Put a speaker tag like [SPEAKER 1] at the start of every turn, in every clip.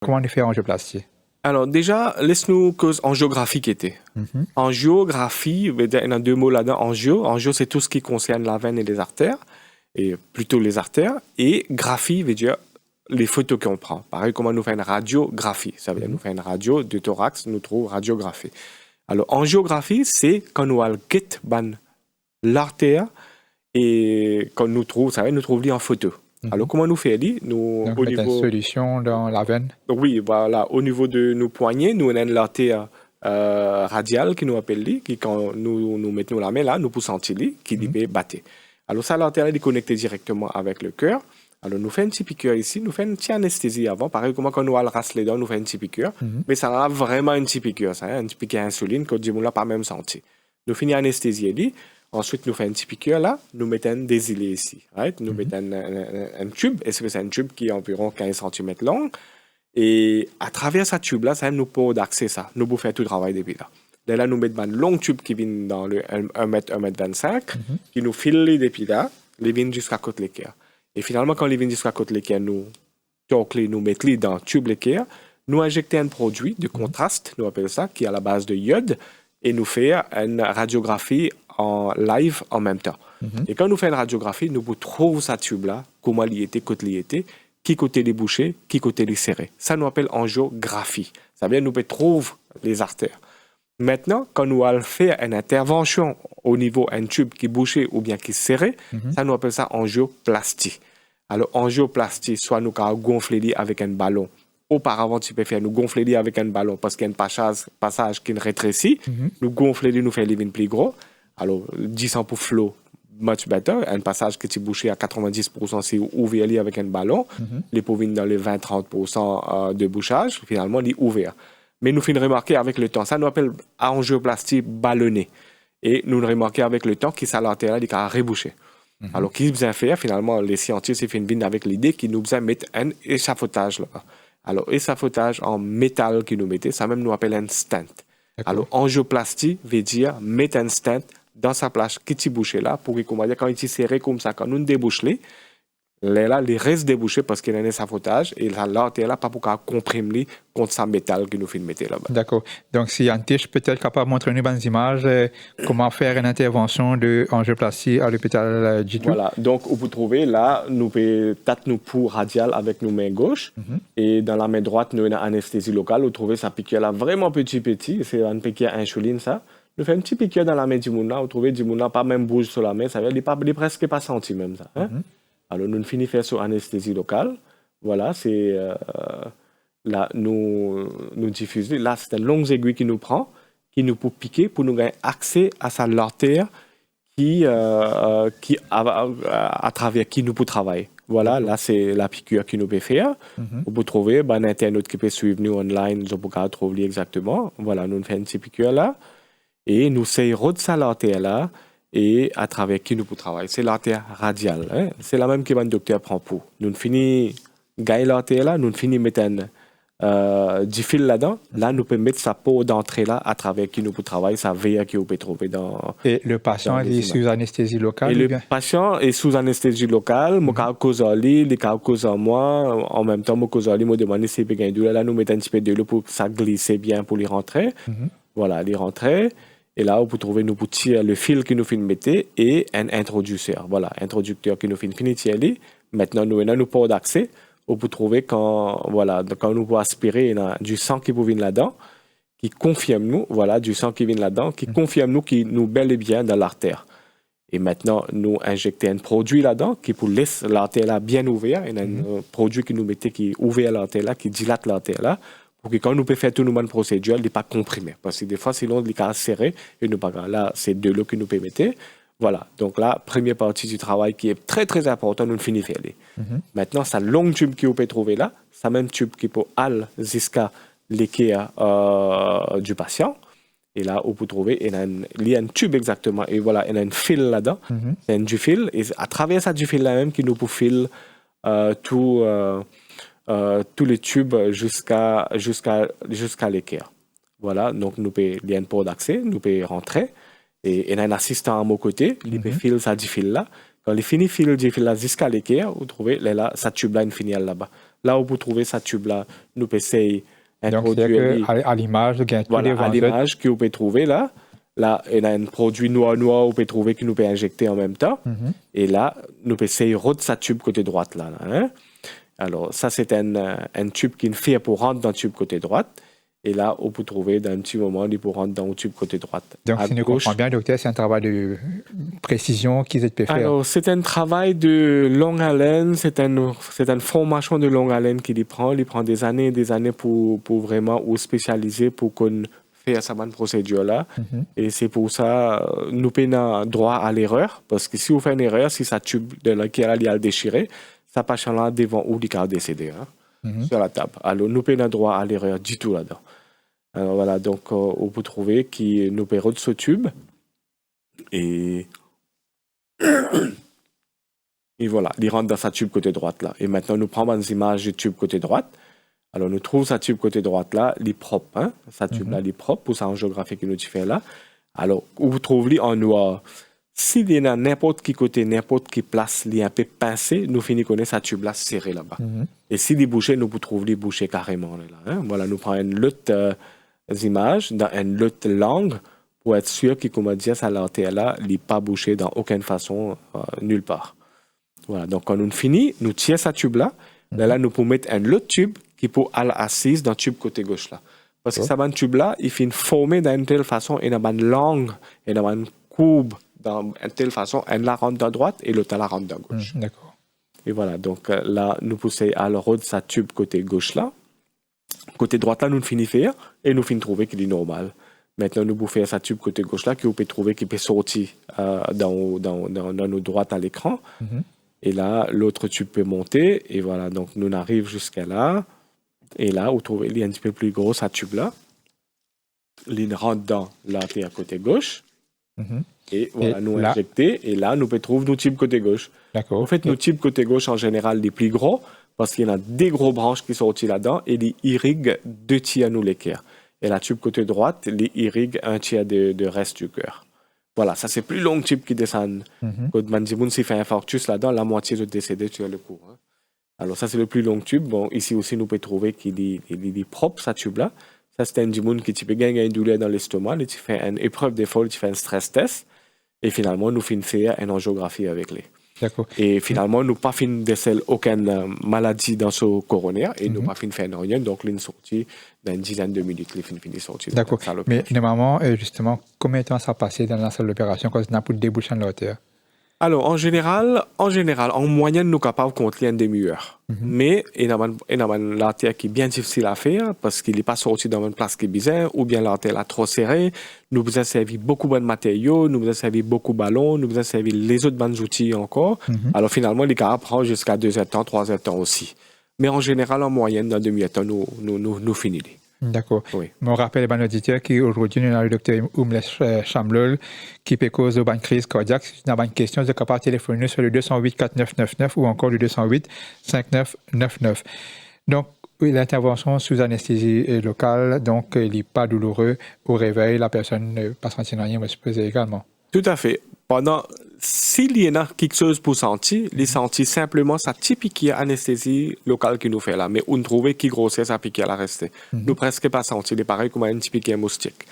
[SPEAKER 1] Comment on fait angioplastie?
[SPEAKER 2] Alors déjà, laisse-nous cause en géographie qui était. En géographie, il y a deux mots là-dedans. Angio, c'est tout ce qui concerne la veine et les artères, et plutôt les artères. Et graphie veut dire les photos qu'on prend. Pareil, comment nous fait une radiographie. Ça veut dire nous fait une radio de thorax, nous trouve radiographie. Alors, angiographie, c'est quand nous allons l'artère et quand nous trouve, ça veut nous trouve en photo. Alors, comment nous fait nous
[SPEAKER 1] Donc,
[SPEAKER 2] au
[SPEAKER 1] mettre
[SPEAKER 2] niveau
[SPEAKER 1] une solution dans la veine.
[SPEAKER 2] Oui, voilà, au niveau de nos poignets, nous avons l'artère radiale qui nous appelle qui quand nous mettons la main là, nous poussons sentir qui dit battre. Alors ça l'artère est connectée directement avec le cœur. Alors nous faisons une petite piqûre ici, nous faisons une petite anesthésie avant, pareil comment quand nous allons raser les dents, nous faisons une petite piqûre, mais ça a vraiment une petite piqûre, ça, une petite piqûre insuline que nous n'avons pas même senti. Nous finissons l'anesthésie. Ensuite, nous faisons une petite piqûre là, nous mettons des îlets ici. Right? Nous mettons un tube, et c'est un tube qui est environ 15 cm long. Et à travers ce tube là, ça nous peut d'accès ça. Nous pouvons faire tout le travail depuis là. Là, nous mettons un long tube qui vient dans le 1 mètre, 1 mètre 25, qui nous file les depuis là, les vient jusqu'à côté l'équerre. Et finalement, quand les vient jusqu'à côté l'équerre, nous mettons dans le tube l'équerre, nous injectons un produit de contraste, nous appelons ça, qui est à la base de iode, et nous faisons une radiographie en live en même temps. Et quand nous faisons une radiographie, nous trouvons ce tube-là, comment il était, côté il était, qui côté les bouchés, qui côté les serrés. Ça nous appelle angiographie. Ça veut dire nous trouver les artères. Maintenant, quand nous allons faire une intervention au niveau d'un tube qui est bouché ou bien qui est serré, ça nous appelle ça angioplastie. Alors, angioplastie, soit nous gonfler avec un ballon. Auparavant, tu peux faire nous gonfler avec un ballon parce qu'il y a un passage qui est rétréci. Nous gonfler, nous faire les veines plus gros. Alors, 10 pour flow, much better. Un passage qui est bouché à 90%, c'est ouvert avec un ballon. Les pouvines dans les 20-30% de bouchage, finalement, il est ouvert. Mais nous finissons remarquer avec le temps, ça nous appelle angioplastie ballonnée. Et nous remarquons avec le temps que ça l'artère il a rebouché. Alors, qu'est-ce qu'ils ont fait? Finalement, les scientifiques viennent avec l'idée qu'ils nous ont mettre un échafaudage là-bas. Alors, échafaudage en métal qu'ils nous mettaient, ça même nous appelle un stent. Alors, angioplastie veut dire mettre un stent dans sa place qui est bouché là, pour que quand il est serré comme ça, quand nous débouchons, là, il reste débouché parce qu'il y a un échafaudage et là, il là pas pour comprimer contre sa métal que nous finissons mettre là-bas.
[SPEAKER 1] D'accord. Donc, si Antiche peut-être capable de montrer une bonne image, comment faire une intervention de angioplastie à l'hôpital G2.
[SPEAKER 2] Voilà. Donc, vous trouvez là, nous pouvons tâter nos pouls radiales avec nos mains gauches et dans la main droite, nous avons une anesthésie locale. Vous trouvez sa piqûre là vraiment petit, c'est une piqûre insuline ça. Nous faisons une petite piqûre dans la main du monde là. Vous trouvez du monde là pas même bouge sur la main, ça veut dire il n'est presque pas senti même ça. Hein? Alors, nous finissons faire sur anesthésie locale. Voilà, c'est là, nous diffusons. Là, c'est une longue aiguille qui nous prend, qui nous peut piquer pour nous gagner accès à sa l'artère qui à travers qui nous peut travailler. Voilà, là, c'est la piqûre qui nous peut faire. Vous pouvez trouver un internaute qui peut suivre nous online, je peux trouver exactement. Voilà, nous faisons une petite piqûre là. Et nous essayons de sa l'artère là. Et à travers qui nous pouvons travailler. C'est l'artère radiale. Hein? C'est la même que le docteur prend pour. Nous finissons gagner l'artère là, nous finissons mettre du fil là-dedans. Là, nous pouvons mettre sa peau d'entrée là à travers qui nous pouvons travailler, sa veille qui nous peut trouver dans.
[SPEAKER 1] Et le patient est sous anesthésie locale?
[SPEAKER 2] Et le patient est sous anesthésie locale. Mon cas cause en lui, les cas cause en moi. En même temps, mon cause en lui, me demande si il y a douleur. Là, nous mettons un petit peu de l'eau pour que ça glisse bien pour les rentrer. Voilà, les rentrer. Et là, vous pouvez trouver nous tirer le fil que nous finissons mettre et un introducteur. Voilà, introducteur que nous finissons tirer. Maintenant, nous avons pas d'accès. Vous pouvez trouver quand nous pouvons aspirer du sang qui vous vient là-dedans, qui confirme nous, voilà, du sang qui vient là-dedans, qui confirme nous qui nous bel et bien dans l'artère. Et maintenant, nous injectons un produit là-dedans qui pour laisser l'artère là bien ouverte. Et un produit qui nous mettait qui ouvre l'artère là, qui dilate l'artère là. Pour que quand nous pouvons faire toute une procédure, il n'est pas comprimé. Parce que des fois, sinon, il est serré. Et nous pas là, c'est de l'eau que nous pouvons mettre. Voilà. Donc là, première partie du travail qui est très, très important, nous finissons de faire. Maintenant, ça long tube que vous pouvez trouver là, ça même tube qui peut aller jusqu'à l'équerre du patient. Et là, vous pouvez trouver, il y a un tube exactement. Et voilà, il y a un fil là-dedans. C'est un du fil. Et à travers ça du fil là même, qui nous peut filer tous les tubes jusqu'à l'équerre. Voilà, donc nous il y a un port d'accès, nous pouvons rentrer. Et il y a un assistant à mon côté, il peut filer ça du fil là. Quand il finit filer du fil là jusqu'à l'équerre, vous trouvez, là, ça tube là, il finit là-bas. Là où vous trouvez ça tube-là, nous pouvons essayer
[SPEAKER 1] Donc, c'est à l'image,
[SPEAKER 2] voilà, à l'image que vous pouvez trouver là. Là, il y a un produit noir, vous pouvez trouver que nous pouvons injecter en même temps. Et là, nous pouvons essayer de sa tube côté droite. Là, hein? Alors, ça, c'est un tube qui est fait pour rentrer dans le tube côté droite. Et là, on peut trouver dans un petit moment, il peut rentrer dans le tube côté droite.
[SPEAKER 1] Donc, si nous comprenons bien, docteur, c'est un travail de précision qu'ils êtes fait faire.
[SPEAKER 2] Alors, c'est un travail de longue haleine, c'est une formation de longue haleine qu'il prend. Il prend des années et des années pour vraiment ou spécialiser pour qu'on fasse cette bonne procédure-là. Et c'est pour ça, nous avons droit à l'erreur. Parce que si vous faites une erreur, si ça tube de laquelle il y a déchiré, ça passe là devant ou il a décédé sur la table. Alors, nous avons droit à l'erreur du tout là-dedans. Alors voilà, donc on peut trouver qui nous perd ce tube. Et voilà, il rentre dans sa tube côté droite là. Et maintenant, nous prenons des images du tube côté droite. Alors, nous trouvons sa tube côté droite là, il est propre. Hein? Sa tube là, il est propre pour sa géographie qui nous fait là. Alors, vous trouvez en noir. S'il y a n'importe qui côté, n'importe qui place, il est un peu pincé, nous finissons connaître sa tube là serrée là-bas. Et s'il est bouché, nous trouvons les bouchés carrément là. Hein? Voilà, nous prenons une autre image dans une autre langue pour être sûr que, comme on dit, sa lentille là, il n'est pas bouché dans aucune façon, nulle part. Voilà, donc quand nous finissons, nous tirons sa tube là. Là, nous pouvons mettre un autre tube qui peut aller assise dans le tube côté gauche là. Parce que ce tube là, il finit formé d'une telle façon, il y a une langue, il y a une courbe d'une telle façon, elle la rentre de droite et l'autre la rentre de gauche.
[SPEAKER 1] D'accord.
[SPEAKER 2] Et voilà, donc là, nous poussons à l'euro de sa tube côté gauche là. Côté droite là, nous finissons faire et nous finissons trouver qu'il est normal. Maintenant, nous bouffons sa tube côté gauche là, que vous pouvez trouver qui peut sortir dans nos droites à l'écran. Et là, l'autre tube peut monter. Et voilà, donc nous arrivons jusqu'à là. Et là, vous trouvez, il est un petit peu plus gros, sa tube là. Il rentre dans l'artère à côté gauche. Et voilà, nous injecter. Et là, nous pouvons trouver nos tubes côté gauche.
[SPEAKER 1] D'accord.
[SPEAKER 2] En fait, nos tubes côté gauche, en général, les plus gros, parce qu'il y en a des gros branches qui sont sorties là-dedans, et ils irriguent 2 tiers nous l'équerre. Et la tube côté droite, ils irriguent 1 tiers de reste du cœur. Voilà, ça c'est plus long tube qui descend. Quand Mandimoun s'est fait un infarctus là-dedans, la moitié de décédé sur le coup. Hein. Alors ça c'est le plus long tube. Bon, ici aussi nous pouvons trouver qu'il est propre, sa tube-là. Ça c'est un Mandimoun qui peut gagner une douleur dans l'estomac. Il fait une épreuve d'effort, il fait un stress test. Et finalement, nous finissons faire une angiographie avec lui.
[SPEAKER 1] D'accord.
[SPEAKER 2] Et finalement, nous pas fin déceler aucune maladie dans ce coronaire et nous pas fin faire rien. Donc, il est sorti dans une dizaine de minutes. Il finit sorti.
[SPEAKER 1] D'accord. Mais normalement, justement, combien de temps ça a passé dans la salle d'opération quand on a pour déboucher l'artère?
[SPEAKER 2] Alors, en général, en moyenne, nous sommes capables de compter une demi-heure. Mais il y a une l'artère qui est bien difficile à faire parce qu'il n'est pas sorti dans une place qui est bizarre ou bien l'artère est trop serrée. Nous avons servi beaucoup de matériaux, nous avons servi beaucoup de ballons, nous avons servi les autres bons outils encore. Alors, finalement, les cas prennent jusqu'à 2 heures de temps, 3 heures de temps aussi. Mais en général, en moyenne, dans demi-heure de temps, nous finissons.
[SPEAKER 1] D'accord.
[SPEAKER 2] Oui.
[SPEAKER 1] Je me rappelle les auditeurs qu'aujourd'hui, nous avons le docteur Oumles Chamlol qui peut causer une crise cardiaque. Si vous avez une question, vous êtes capable de téléphoner sur le 208 4999 ou encore le 208 5999. Donc, oui, l'intervention sous anesthésie locale, donc il n'est pas douloureux au réveil, la personne ne pas sentir rien, mais se poser également.
[SPEAKER 2] Tout à fait. S'il y en a quelque chose pour sentir, il sentit simplement sa petite piqûre anesthésie locale qui nous fait là. Mais on trouve qui grossait sa piqûre à rester. Nous presque pas senti. Il est pareil comme un petit piqûre moustique.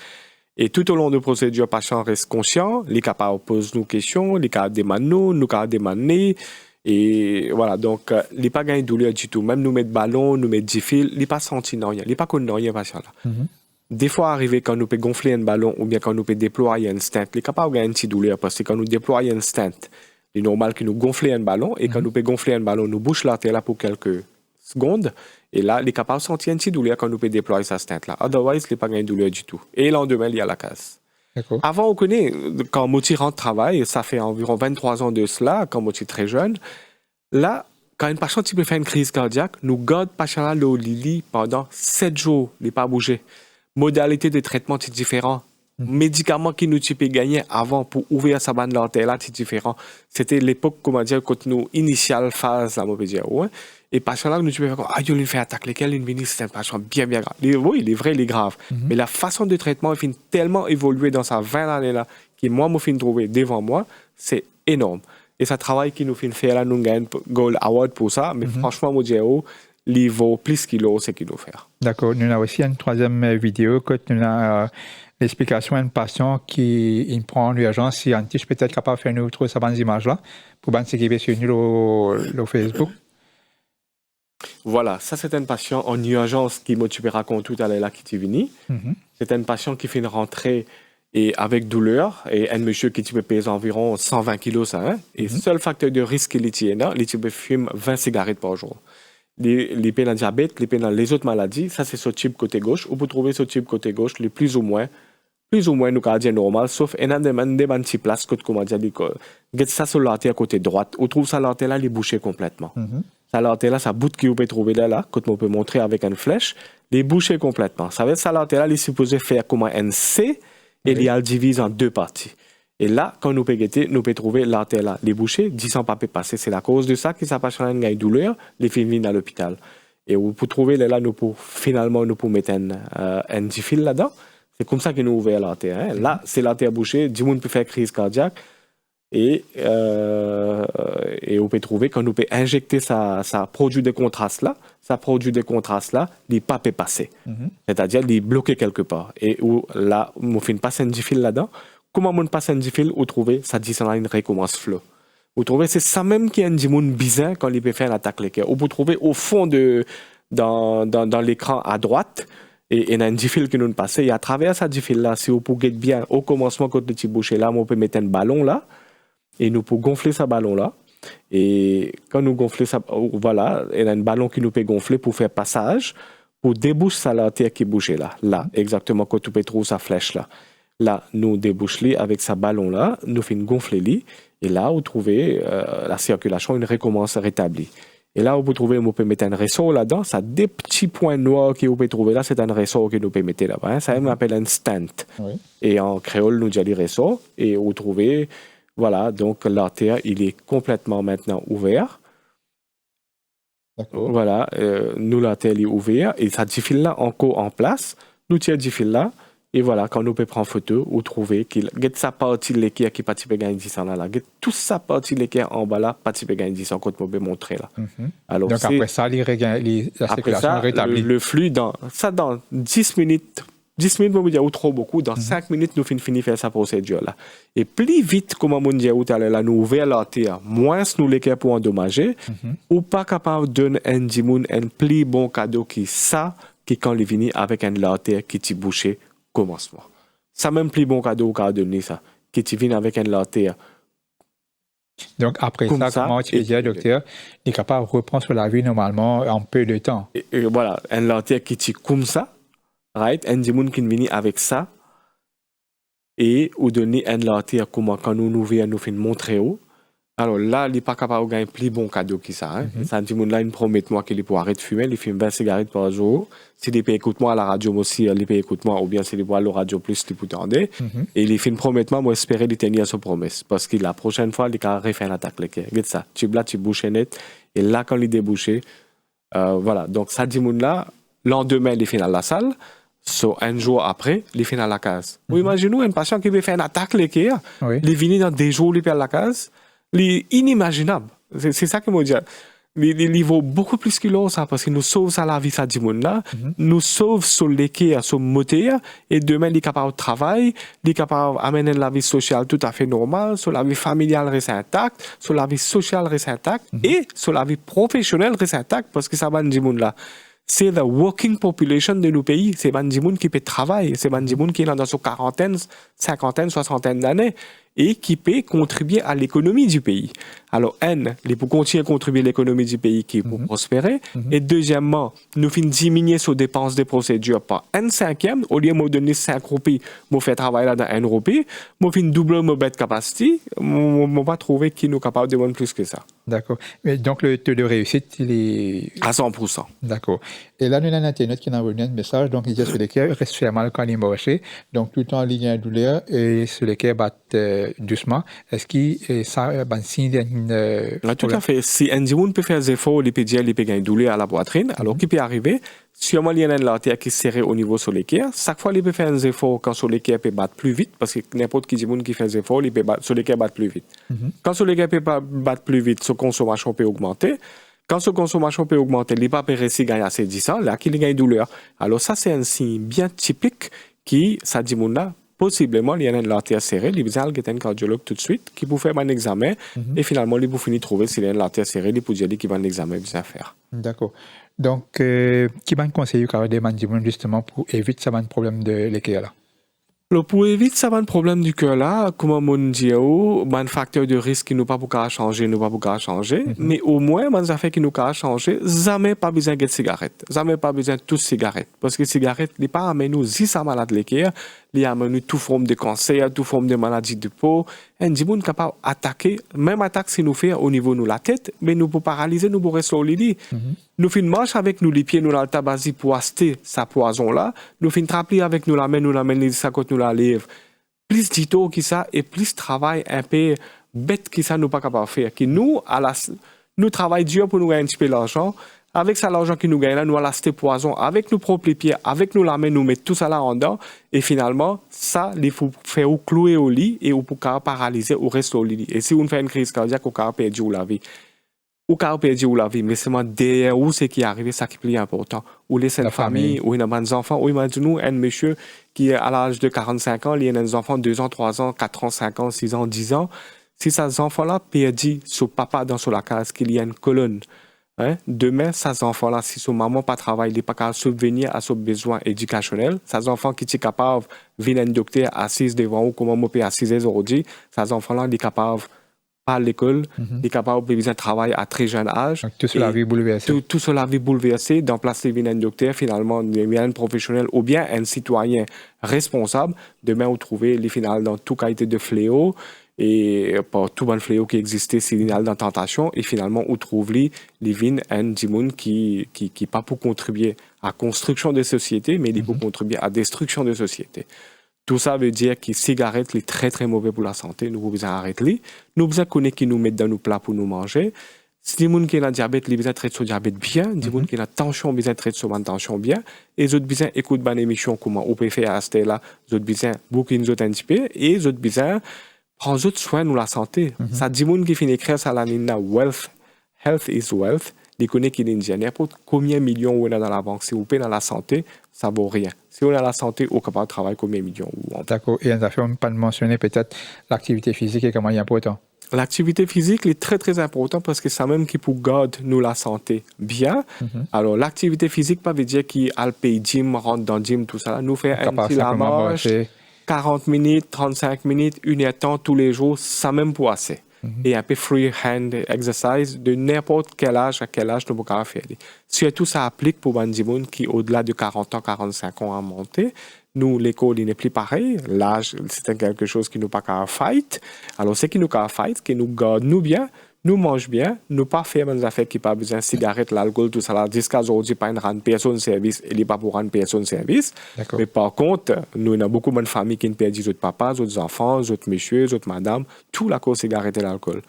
[SPEAKER 2] Et tout au long de la procédure, le patient reste conscient. Il est capable de poser nos questions, il est capable de demander nous capable de demander. Et voilà, donc, il n'est pas gagné de douleur du tout. Même nous mettre ballon, nous mettre 10 fils, il n'est pas senti rien. Il n'est pas connu rien, patient là. Des fois, arrivé quand nous peut gonfler un ballon ou bien quand nous peut déployer un stent, il est capable de gagner une petite douleur parce que quand nous déployons un stent, il est normal que nous gonfler un ballon et quand nous peut gonfler un ballon, nous bouche l'artère là pour quelques secondes et là, il est capable de sentir une petite douleur quand nous peut déployer sa stent là. Otherwise, il n'est pas gagné de douleur du tout. Et le lendemain, il y a la casse.
[SPEAKER 1] D'accord.
[SPEAKER 2] Avant, on connaît, quand Moti rentre travail, ça fait environ 23 ans de cela, quand Moti est très jeune, là, quand une patiente peut faire une crise cardiaque, nous gardons le patient là au lit pendant 7 jours, il n'est pas bougé. Modalité de traitement est différente. Médicaments qui nous peut gagner avant pour ouvrir sa bande l'artère là, c'est différent. C'était l'époque, comment dire, quand nous initiale phase, là, on peut dire, ouais. Et patient là, nous tu peux faire, ah, il fait attaque, lesquels une vinyle, c'est un patient bien grave. Oui, il est vrai, il est grave. Mais la façon de traitement, il finit tellement évolué dans sa 20 années là, qui moi, me fin trouver devant moi, c'est énorme. Et ça travail qui nous fait faire là, nous gagne Gold Award pour ça. Mais franchement, moi, je dis, il vaut plus qu'il ce qu'il nous fait.
[SPEAKER 1] D'accord. Nous avons aussi une troisième vidéo que nous avons l'explication d'une patient qui prend l'urgence. Si Antiche peut-être capable de faire nous trouver ces images-là pour bien s'équiper sur nous le Facebook.
[SPEAKER 2] Voilà, ça c'est un patient en urgence qui tu peux raconter tout à l'heure qui est venu. C'est un patient qui fait une rentrée et avec douleur et un monsieur qui peut peser environ 120 kilos ça, hein, et seul facteur de risque qu'il tient, il peut fumer 20 cigarettes par jour. Les peines en diabète, les peines dans les autres maladies, ça c'est ce type côté gauche. On peut trouver ce type côté gauche, les plus ou moins nous cadre normal, sauf un des petits places que comment dire, ça sur l'artère côté droite. On trouve ça l'artère là, il est bouché complètement. Ça l'artère là, ça bout qui vous pouvez trouver là, quand on peut montrer avec une flèche, il est bouché complètement. Ça veut dire ça l'artère là, il est supposé faire comme un C et il le divise en deux parties. Et là, quand nous pouvons trouver l'artère là, les bouchées, 10 ans pas peut passer. C'est la cause de ça qui s'appelle une douleur, les filles viennent à l'hôpital. Et vous pouvez trouver là, nous pour finalement nous pour mettre un diffil là-dedans. C'est comme ça que nous ouvrons l'artère. Hein. Là, c'est l'artère bouchée, 10 personnes peuvent faire crise cardiaque. Et on peut trouver quand nous peut injecter ça produit des contrastes là, les pas peut passer. C'est-à-dire les bloquer quelque part. Et où là, on fait une passe un diffil là-dedans. Comment on passe un diffil, vous trouvez ça dit ça une recommence flow. Vous trouvez c'est ça même qui est un dimon bizarre quand il peut faire l'attaque l'équerre. Vous trouvez au fond dans l'écran à droite. Et il y a un diffil qui nous passe. Et à travers ce diffil-là, si vous pouvez bien, au commencement, quand le petit boucher là, on peut mettre un ballon là, et nous pouvons gonfler ce ballon-là. Et quand nous gonflons ça, voilà, il y a un ballon qui nous peut gonfler pour faire passage, pour déboucher ça l'artère qui bouge là. Là, exactement, quand tu peux trouver sa flèche là. Là, nous débouchons avec ce ballon-là, nous faisons gonfler lui, et là, vous trouvez la circulation, une recommence rétablie. Et là, vous trouvez, on peut mettre un ressort là-dedans. Ça, des petits points noirs que vous pouvez trouver là, c'est un ressort que nous pouvons mettre là-bas. Hein. Ça, on appelle un stent. Oui. Et en créole, nous disons les ressorts. Et vous trouvez, voilà, donc l'artère, il est complètement maintenant ouvert. D'accord. Voilà, nous, l'artère, il est ouvert. Et ça diffile là encore en place. Nous tirons diffile là. Et voilà, quand nous pouvons prendre photo, vous trouvez qu'il y a sa partie de l'équerre qui participe à gagner 10 ans là. Il y a toute sa partie de l'équerre en bas là, participe à gagner 10 ans, quand vous pouvez montrer là.
[SPEAKER 1] Alors, donc après ça, la circulation rétablie.
[SPEAKER 2] Le flux, dans 10 minutes, pour me dire, ou trop beaucoup, dans 5 minutes, nous finissons faire sa procédure là. Et plus vite, comme on dit tout à l'heure, là, nous ouvrons l'artère, moins nous l'équerre pour endommager, ou pas capable de donner un plus bon cadeau qui ça, qui quand il vient avec un l'artère qui t'y bouché. Commencement. Ça même plus bon cadeau qu'à donner ça, qui tu viens avec un l'artère.
[SPEAKER 1] Donc après ça, comment tu dis, docteur, il est capable de reprendre sur la vie normalement en peu de temps.
[SPEAKER 2] Et voilà, un l'artère qui tire comme ça, right? Un dimon qui vient avec ça, et ou donner un l'artère comment quand nous fait montrer haut. Alors là, il n'est pas capable de gagner plus bon cadeau que ça. Hein? Ça dit là, il promet moi qu'il peut arrêter de fumer, il fume 20 cigarettes par jour. S'il peut écouter moi à la radio aussi, il peut écouter moi, ou bien s'il peut aller à la radio plus, il peut tendre. Et il fait promet moi espérer de tenir sa promesse. Parce que la prochaine fois, il va refaire une attaque. Regarde ça, tu bouches net. Et là, quand il débouche, voilà. Donc ça dit là, lendemain, il fait dans la salle. Un jour après, il fait dans la case. Vous imaginez un patient qui veut faire une attaque, il vient dans des jours, il fait la case. C'est inimaginable. C'est ça que je veux dire. Il vaut beaucoup plus que l'autre, ça, parce qu'il nous sauve ça la vie, ça dit là. Nous sauve sur l'équerre, sur le moteur, et demain, il est capable de travailler, il est capable d'amener la vie sociale tout à fait normale, sur la vie familiale reste intacte, sur la vie sociale reste intacte, et sur la vie professionnelle reste intacte, parce que ça va dire là. C'est la working population de nos pays. C'est des gens qui peuvent travailler. C'est des gens qui sont dans son quarantaine, cinquantaine, soixantaine d'années et qui peuvent contribuer à l'économie du pays. Alors, il faut continuer à contribuer à l'économie du pays qui est pour prospérer. Et deuxièmement, nous finissons diminuer sur dépenses des procédures par un cinquième. Au lieu de me donner 5 roupies, je fais travailler là dans 1 roupie. Je finis doubler ma bête capacité. Je ne vais pas trouver qui nous capable de demander plus que ça.
[SPEAKER 1] D'accord. Mais donc, le taux de réussite, il est...
[SPEAKER 2] à 100%.
[SPEAKER 1] D'accord. Et là, nous avons un internaute qui nous a envoyé un message. Donc, il dit sur lesquels reste fait mal quand il marche. Donc, tout le temps, il y a une douleur et sur lesquels battent doucement. Est-ce que ça un signe d'une...
[SPEAKER 2] tout à fait. Si un individu peut faire des efforts, il peut dire qu'il peut gagner une douleur à la poitrine, alors qu'il peut arriver, sûrement il y a une artère qui est serrée au niveau sur l'équerre. Chaque fois, il peut faire des efforts quand sur l'équerre peut battre plus vite, parce que n'importe qui qui fait des efforts, il peut battre sur l'équerre battre plus vite. Quand sur l'équerre peut battre plus vite, sa consommation peut augmenter. Quand sa consommation peut augmenter, il pas réussi à gagner assez 10 ans, là, qu'il gagne douleur. Alors ça, c'est un signe bien typique qui, ça dit, là, possiblement, il y a une l'artère serrée, il y a un cardiologue tout de suite qui peut faire un examen et finalement, il peut finir de trouver s'il y a une l'artère serrée, il peut dire qu'il va un examen bien faire.
[SPEAKER 1] D'accord. Donc, qui va conseiller des mandiboules justement pour éviter ce problème de l'équerre là?
[SPEAKER 2] Alors, pour éviter ça, un problème du cœur là, comme on dit, un facteur de risque qui nous pas pour changer, mais au moins, un affaire qui nous pas changer, jamais pas besoin de cigarette, jamais pas besoin de toutes cigarettes, parce que cigarette, n'est pas amené nous si ça malade l'équerre, il amène toute forme de cancer, toute forme de maladie de peau, un dimoun capable d'attaquer, même attaque si nous fait au niveau de la tête, mais nous pour paralyser, nous pour rester au lit. Nous fin marche avec nous les pieds, nous la tabasie pour acheter sa poison là, nous fin trapper avec nous la main ça côté nous la lèvre. Plus dito qui ça et plus travail un peu bête qui ça nous pas capable de faire. Qui nous nous travaillons dur pour nous gagner un petit peu d'argent. Avec ça, l'argent qui nous gagne là, nous allons acheter poison avec nos propres pieds, avec nous la main, nous mettons tout ça là en dedans. Et finalement, ça, il faut faire clouer au lit et ou pour paralyser ou rester au lit. Et si on fait une crise cardiaque, on peut perdre la vie. Ou perdre la vie, mais c'est derrière où c'est qui est arrivé, ça qui est plus important. Ou laisser une famille, ou il y a des enfants, ou imaginez-nous un monsieur qui est à l'âge de 45 ans, il y a des enfants 2 ans, 3 ans, 4 ans, 5 ans, 6 ans, 10 ans. Si ces enfants-là perdent son papa dans la case, qu'il y a une colonne, hein? Demain, ces enfants-là, si son maman pas travaille, il n'est pas capable de subvenir à ses besoins éducationnels. Ces enfants qui sont capables de venir un docteur assis devant ou comment on peut assiser aujourd'hui, ces enfants-là, ils sont capables à l'école, ils sont capables de besoin de travail à très jeune âge.
[SPEAKER 1] Donc, tout cela vie bouleversée. Tout
[SPEAKER 2] cela vie bouleversée, d'en placer venir un docteur, finalement, un professionnel ou bien un citoyen responsable. Demain, vous trouvez les finales dans toute qualité de fléau. Et par tout le fléau qui existait, c'est dans la tentation. Et finalement, on trouve les vignes un dimoun qui pas pour contribuer à la construction des sociétés, mais il pour contribuer à la destruction des sociétés. Tout ça veut dire que les cigarettes sont très très mauvais pour la santé. Nous avons besoin d'arrêter. Nous avons besoin de connaître qui nous mettent dans nos plats pour nous manger. Si les gens qui ont diabète, ils ont besoin de traiter son diabète bien. Les gens qui ont tension, ils ont besoin de traiter son tension bien. Et ils ont besoin d'écouter une émission comment on peut faire à ce là. Ils ont besoin de beaucoup un petit peu. Et ils ont besoin prendre soin de la santé. Ça dit moun qui finit écrire ça la nina wealth, health is wealth. Il connaît qu'il est n'importe combien de millions on a dans la banque. Si vous payez dans la santé, ça vaut rien. Si on a la santé, on est capable de travailler combien de millions.
[SPEAKER 1] D'accord. Et on a fait pas mentionner peut-être l'activité physique est comment important.
[SPEAKER 2] L'activité physique est très très important parce que c'est même qui pour garder nous la santé bien. Alors l'activité physique pas veut dire qu'il a le pays gym, rentre dans le gym, tout ça. Nous fait un petit la marche. 40 minutes, 35 minutes, 1 heure de temps tous les jours, ça même pour assez. Et un peu free hand exercise de n'importe quel âge, à quel âge nous pouvons faire. Surtout ça applique pour les gens qui au-delà de 40 ans, 45 ans à monter. Nous, l'école, il n'est plus pareil. L'âge, c'est quelque chose qui nous pas qu'à fight. Alors, ce qui nous qu'à fight, qui nous garde nous bien, nous mange bien, nous pas faire des affaires qui pas besoin de cigarettes, l'alcool, tout ça là. Jusqu'à aujourd'hui, pas une rendre personne service, il n'est pas pour rendre personne service. Mais par contre, nous avons beaucoup de familles qui perdent des autres papas, des autres enfants, des autres messieurs, des autres madames, tout la cause cigarette et l'alcool.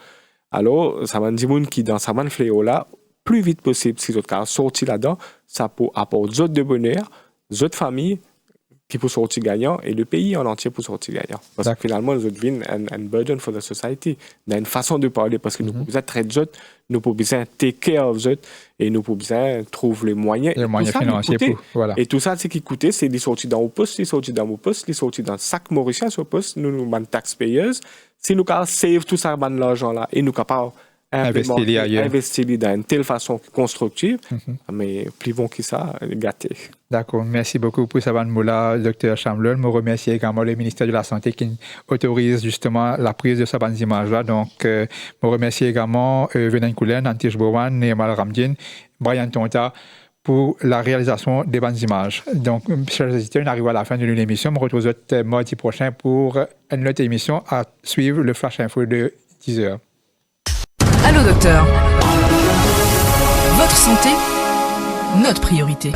[SPEAKER 2] Alors, ça va dire qui dans sa fléau là, plus vite possible, si d'autres cas sortis là-dedans, ça peut apporter d'autres de bonheur, d'autres familles qui peuvent sortir gagnant et le pays en entier pour sortir gagnant. Parce que finalement, nous devenons un burden for the society. On a une façon de parler parce que nous pouvons besoin de traiter autres, nous pouvons besoin de take care of autres et nous pouvons besoin de trouver les moyens.
[SPEAKER 1] Les moyens financiers pour, voilà.
[SPEAKER 2] Et tout ça, c'est qui coûtait, c'est les sorties dans vos postes, les sorties dans vos postes, les sorties dans le sac mauricien sur poste, nous, sommes taxpayers. Si nous pouvons save tout ça, l'argent là, et nous capables investir dans une telle façon constructive, mais plus bon que ça, gâté.
[SPEAKER 1] D'accord. Merci beaucoup pour ça, Moula, Dr. Chamblol. Je remercie également le ministère de la Santé qui autorise justement la prise de ces images-là. Donc, je remercie également Venin Koulen, Antish Bowan, Neemal Ramdin, Brian Tonta pour la réalisation des bonnes images. Donc, chers auditeurs, on arrive à la fin de l'émission. On retrouve mardi prochain pour une autre émission à suivre le Flash Info de 10h.
[SPEAKER 3] Allô docteur. Votre santé, notre priorité.